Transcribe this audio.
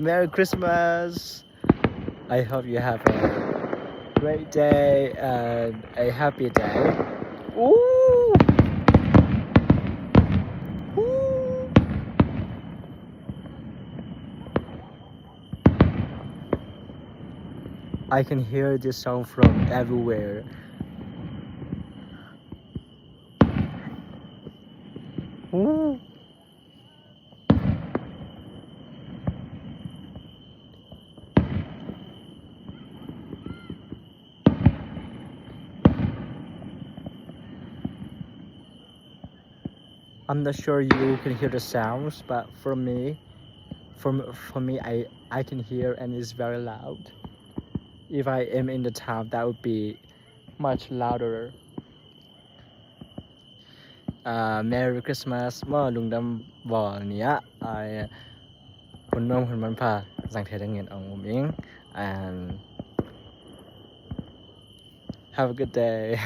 Merry Christmas. I hope you have a great day and a happy day. Ooh. Ooh. I can hear this song from everywhere. Ooh. I'm not sure you can hear the sounds, but for me, I can hear and it's very loud. If I am in the town, that would be much louder. Merry Christmas, mà lùng đâm bò nia. I hun nông hun man pa giang thế đang nghiền ông miếng and have a good day.